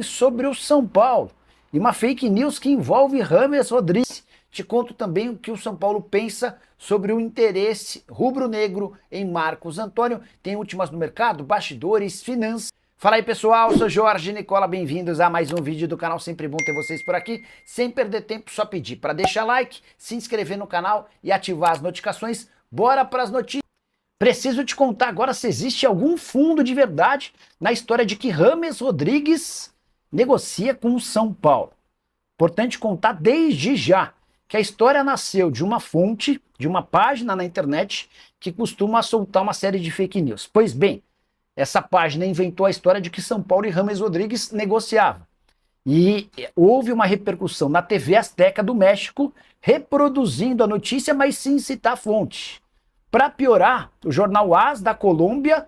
Sobre o São Paulo e uma fake news que envolve James Rodrigues. Te conto também o que o São Paulo pensa sobre o interesse rubro-negro em Marcos Antônio. Tem últimas no mercado, bastidores, finanças. Fala aí pessoal, eu sou Jorge Nicola, bem-vindos a mais um vídeo do canal, sempre bom ter vocês por aqui. Sem perder tempo, só pedir para deixar like, se inscrever no canal e ativar as notificações. Bora para as notícias. Preciso te contar agora se existe algum fundo de verdade na história de que James Rodrigues negocia com o São Paulo. Importante contar desde já que a história nasceu de uma fonte, de uma página na internet que costuma soltar uma série de fake news. Pois bem, essa página inventou a história de que São Paulo e James Rodrigues negociavam. E houve uma repercussão na TV Azteca do México reproduzindo a notícia, mas sem citar a fonte. Para piorar, o jornal AS da Colômbia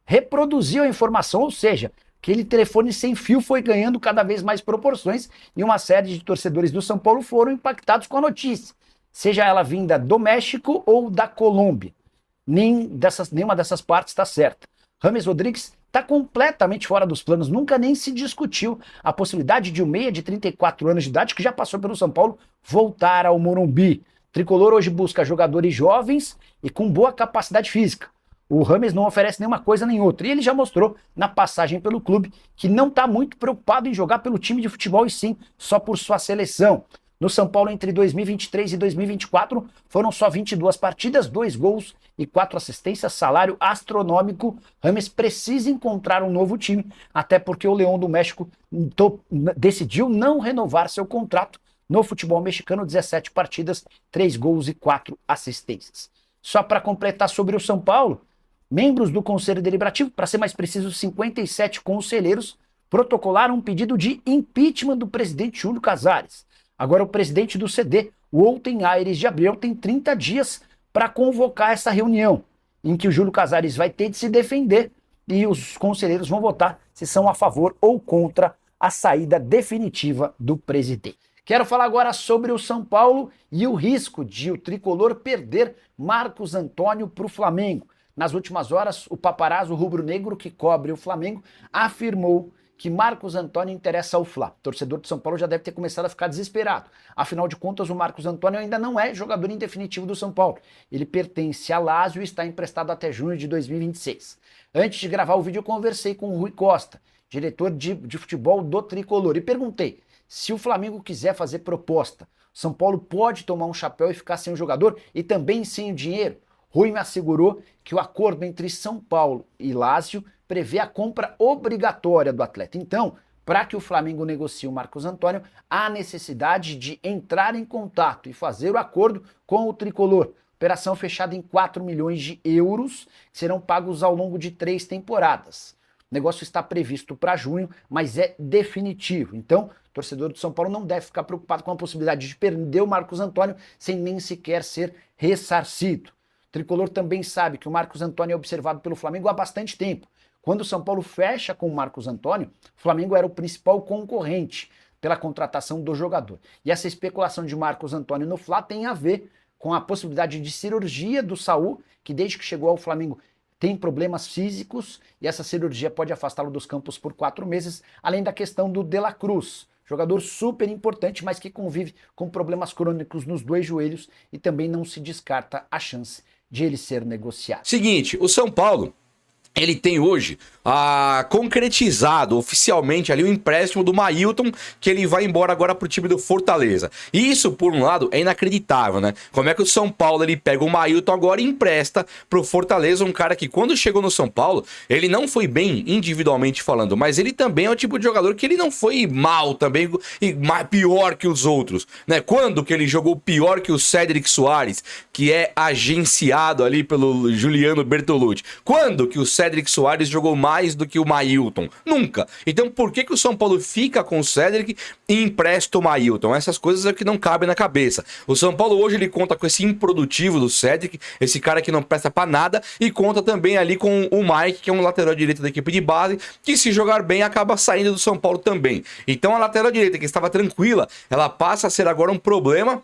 reproduziu a informação, ou seja, aquele telefone sem fio foi ganhando cada vez mais proporções e uma série de torcedores do São Paulo foram impactados com a notícia, seja ela vinda do México ou da Colômbia. Nenhuma dessas partes está certa. James Rodrigues está completamente fora dos planos, nunca nem se discutiu a possibilidade de um meia de 34 anos de idade, que já passou pelo São Paulo, voltar ao Morumbi. O Tricolor hoje busca jogadores jovens e com boa capacidade física. O James não oferece nenhuma coisa nem outra. E ele já mostrou na passagem pelo clube que não está muito preocupado em jogar pelo time de futebol e sim só por sua seleção. No São Paulo, entre 2023 e 2024, foram só 22 partidas, 2 gols e 4 assistências, salário astronômico. James precisa encontrar um novo time, até porque o Leão do México decidiu não renovar seu contrato no futebol mexicano, 17 partidas, 3 gols e 4 assistências. Só para completar sobre o São Paulo, membros do Conselho Deliberativo, para ser mais preciso, 57 conselheiros, protocolaram um pedido de impeachment do presidente Júlio Casares. Agora o presidente do CD, o Olten Aires de Abreu, tem 30 dias para convocar essa reunião, em que o Júlio Casares vai ter de se defender e os conselheiros vão votar se são a favor ou contra a saída definitiva do presidente. Quero falar agora sobre o São Paulo e o risco de o Tricolor perder Marcos Antônio para o Flamengo. Nas últimas horas, o paparazzo rubro-negro que cobre o Flamengo afirmou que Marcos Antônio interessa ao Fla. O torcedor de São Paulo já deve ter começado a ficar desesperado. Afinal de contas, o Marcos Antônio ainda não é jogador em definitivo do São Paulo. Ele pertence a Lazio e está emprestado até junho de 2026. Antes de gravar o vídeo, eu conversei com o Rui Costa, diretor de futebol do Tricolor, e perguntei: se o Flamengo quiser fazer proposta, São Paulo pode tomar um chapéu e ficar sem o jogador e também sem o dinheiro? Rui me assegurou que o acordo entre São Paulo e Lazio prevê a compra obrigatória do atleta. Então, para que o Flamengo negocie o Marcos Antônio, há necessidade de entrar em contato e fazer o acordo com o Tricolor. Operação fechada em 4 milhões de euros, que serão pagos ao longo de 3 temporadas. O negócio está previsto para junho, mas é definitivo. Então, o torcedor do São Paulo não deve ficar preocupado com a possibilidade de perder o Marcos Antônio sem nem sequer ser ressarcido. O Tricolor também sabe que o Marcos Antônio é observado pelo Flamengo há bastante tempo. Quando o São Paulo fecha com o Marcos Antônio, o Flamengo era o principal concorrente pela contratação do jogador. E essa especulação de Marcos Antônio no Fla tem a ver com a possibilidade de cirurgia do Saul, que desde que chegou ao Flamengo tem problemas físicos e essa cirurgia pode afastá-lo dos campos por 4 meses, além da questão do De La Cruz, jogador super importante, mas que convive com problemas crônicos nos 2 joelhos e também não se descarta a chance de ele ser negociado. Seguinte, o São Paulo, ele tem hoje concretizado oficialmente ali o empréstimo do Mailton, que ele vai embora agora pro time do Fortaleza. E isso, por um lado, é inacreditável, né? Como é que o São Paulo, ele pega o Mailton agora e empresta pro Fortaleza, um cara que quando chegou no São Paulo, ele não foi bem individualmente falando, mas ele também é o tipo de jogador que ele não foi mal também, e pior que os outros, né? Quando que ele jogou pior que o Cédric Soares, que é agenciado ali pelo Juliano Bertolucci? Quando que o Cédric Soares jogou mais do que o Mailton? Nunca. Então por que o São Paulo fica com o Cédric e empresta o Mailton? Essas coisas é que não cabem na cabeça. O São Paulo hoje ele conta com esse improdutivo do Cédric, esse cara que não presta pra nada, e conta também ali com o Mike, que é um lateral direito da equipe de base, que se jogar bem acaba saindo do São Paulo também. Então a lateral direita, que estava tranquila, ela passa a ser agora um problema.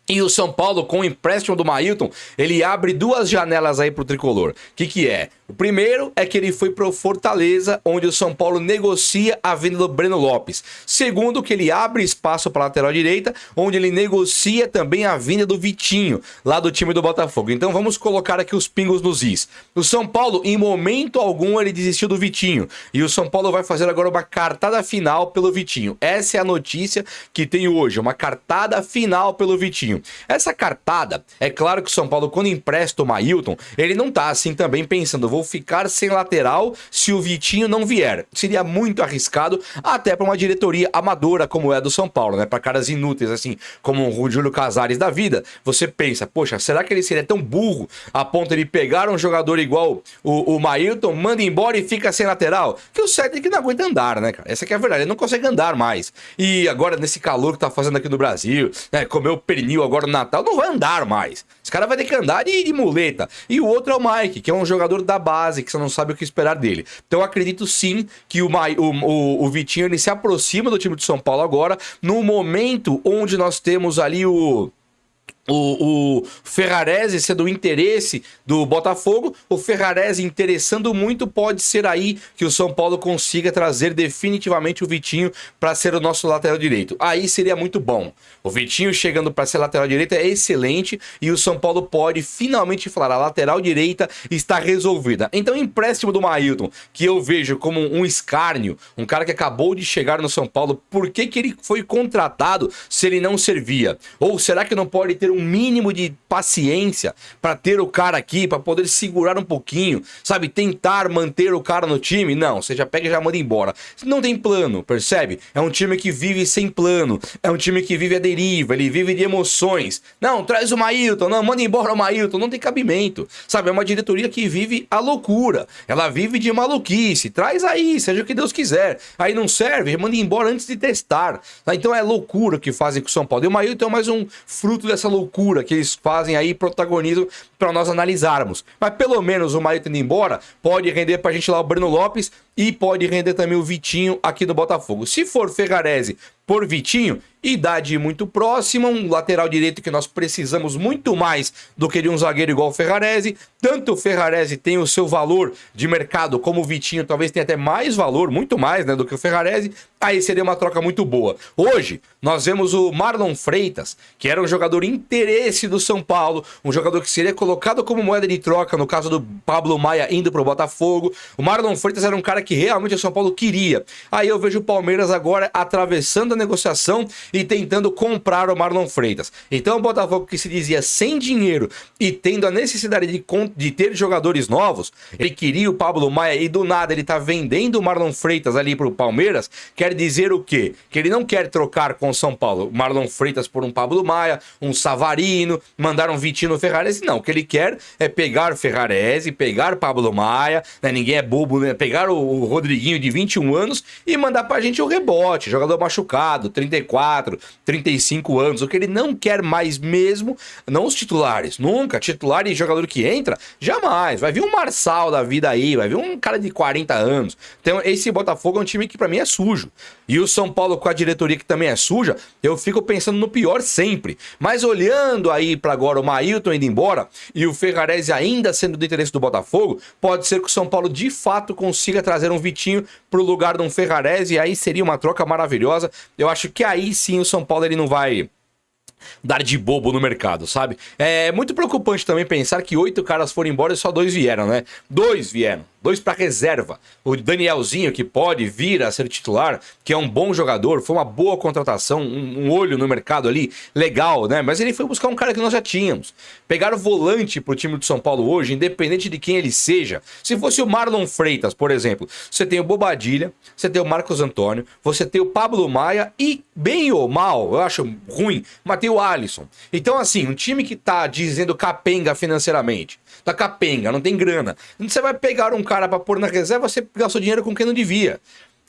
E o São Paulo, com o empréstimo do Mailton, ele abre 2 janelas aí pro Tricolor. Que é? O primeiro é que ele foi pro Fortaleza, onde o São Paulo negocia a vinda do Breno Lopes. Segundo, que ele abre espaço para lateral direita, onde ele negocia também a vinda do Vitinho, lá do time do Botafogo. Então vamos colocar aqui os pingos nos is. O São Paulo, em momento algum, ele desistiu do Vitinho. E o São Paulo vai fazer agora uma cartada final pelo Vitinho. Essa é a notícia que tem hoje, uma cartada final pelo Vitinho. Essa cartada, é claro que o São Paulo, quando empresta o Mailton, ele não tá assim também pensando, vou ficar sem lateral se o Vitinho não vier. Seria muito arriscado, até para uma diretoria amadora como é a do São Paulo, né? Para caras inúteis assim, como o Júlio Casares da vida, você pensa, poxa, será que ele seria tão burro a ponto de pegar um jogador igual o Mailton, manda embora e fica sem lateral? Que o certo é que não aguenta andar, né, cara? Essa que é a verdade, ele não consegue andar mais. E agora, nesse calor que tá fazendo aqui no Brasil, né, comeu pernil agora no Natal, não vai andar mais. Esse cara vai ter que andar de muleta. E o outro é o Mike, que é um jogador da base, que você não sabe o que esperar dele. Então eu acredito sim que o Vitinho, ele se aproxima do time de São Paulo agora, no momento onde nós temos ali o Ferrarese sendo o interesse do Botafogo. O Ferrarese interessando muito, pode ser aí que o São Paulo consiga trazer definitivamente o Vitinho para ser o nosso lateral direito. Aí seria muito bom. O Vitinho chegando para ser lateral direito é excelente e o São Paulo pode finalmente falar, a lateral direita está resolvida. Então o empréstimo do Mailton, que eu vejo como um escárnio, um cara que acabou de chegar no São Paulo, por que ele foi contratado se ele não servia? Ou será que não pode ter um mínimo de paciência para ter o cara aqui, para poder segurar um pouquinho, sabe? Tentar manter o cara no time? Não, você já pega e já manda embora. Não tem plano, percebe? É um time que vive sem plano, é um time que vive a deriva, ele vive de emoções. Não, traz o Mailton, não, manda embora o Mailton, não tem cabimento, sabe? É uma diretoria que vive a loucura, ela vive de maluquice, traz aí, seja o que Deus quiser. Aí não serve, manda embora antes de testar. Então é loucura que fazem com o São Paulo. E o Mailton é mais um fruto dessa loucura que eles fazem aí, protagonismo para nós analisarmos. Mas pelo menos o Mailton indo embora pode render pra gente lá o Breno Lopes e pode render também o Vitinho aqui do Botafogo. Se for Ferrarese por Vitinho, idade muito próxima, um lateral direito que nós precisamos muito mais do que de um zagueiro igual o Ferrarese. Tanto o Ferrarese tem o seu valor de mercado, como o Vitinho talvez tenha até mais valor, muito mais, né, do que o Ferrarese. Aí seria uma troca muito boa. Hoje, nós vemos o Marlon Freitas, que era um jogador interesse do São Paulo, um jogador que seria colocado como moeda de troca, no caso do Pablo Maia indo pro Botafogo. O Marlon Freitas era um cara que realmente o São Paulo queria. Aí eu vejo o Palmeiras agora atravessando a negociação e tentando comprar o Marlon Freitas. Então o Botafogo, que se dizia sem dinheiro e tendo a necessidade de ter jogadores novos, ele queria o Pablo Maia e do nada ele tá vendendo o Marlon Freitas ali pro Palmeiras, quer dizer o quê? Que ele não quer trocar com o São Paulo o Marlon Freitas por um Pablo Maia, um Savarino, mandar um Vitinho Ferrarese. Não, o que ele quer é pegar o Ferrarese, pegar o Pablo Maia, né? Ninguém é bobo, né? Pegar o Rodriguinho de 21 anos e mandar pra gente o rebote, jogador machucado, 34, 35 anos. O que ele não quer mais mesmo, não os titulares, nunca, titular e jogador que entra, jamais. Vai vir um Marçal da vida aí, vai vir um cara de 40 anos. Então esse Botafogo é um time que pra mim é sujo. E o São Paulo com a diretoria que também é suja, eu fico pensando no pior sempre. Mas olhando aí pra agora o Mailton indo embora e o Ferrarese ainda sendo do interesse do Botafogo, pode ser que o São Paulo de fato consiga trazer um Vitinho pro lugar de um Ferrarese e aí seria uma troca maravilhosa. Eu acho que aí sim o São Paulo ele não vai dar de bobo no mercado, sabe? É muito preocupante também pensar que 8 caras foram embora e só 2 vieram, né? 2 vieram. 2 para reserva. O Danielzinho, que pode vir a ser titular, que é um bom jogador, foi uma boa contratação, um olho no mercado ali, legal, né? Mas ele foi buscar um cara que nós já tínhamos. Pegar o volante pro time do São Paulo hoje, independente de quem ele seja, se fosse o Marlon Freitas, por exemplo, você tem o Bobadilha, você tem o Marcos Antônio, você tem o Pablo Maia e, bem ou mal, eu acho ruim, mas tem o Alisson. Então, assim, um time que tá dizendo capenga financeiramente, tá capenga, não tem grana, você vai pegar um cara pra pôr na reserva, você gastou dinheiro com quem não devia.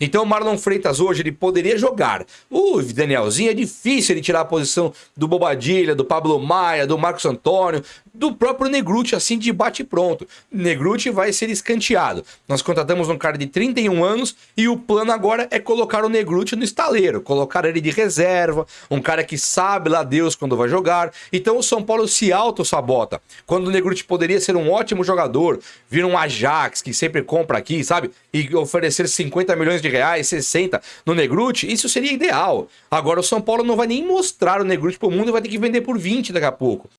Então o Marlon Freitas hoje, ele poderia jogar. O Danielzinho é difícil ele tirar a posição do Bobadilha, do Pablo Maia, do Marcos Antônio. do próprio Negrutti, assim, de bate-pronto. Negrutti vai ser escanteado. Nós contratamos um cara de 31 anos e o plano agora é colocar o Negrutti no estaleiro, colocar ele de reserva, um cara que sabe lá Deus quando vai jogar. Então o São Paulo se auto-sabota. Quando o Negrutti poderia ser um ótimo jogador, vir um Ajax que sempre compra aqui, sabe? E oferecer 50 milhões de reais, 60 no Negrutti, isso seria ideal. Agora o São Paulo não vai nem mostrar o Negrutti pro mundo e vai ter que vender por 20 daqui a pouco.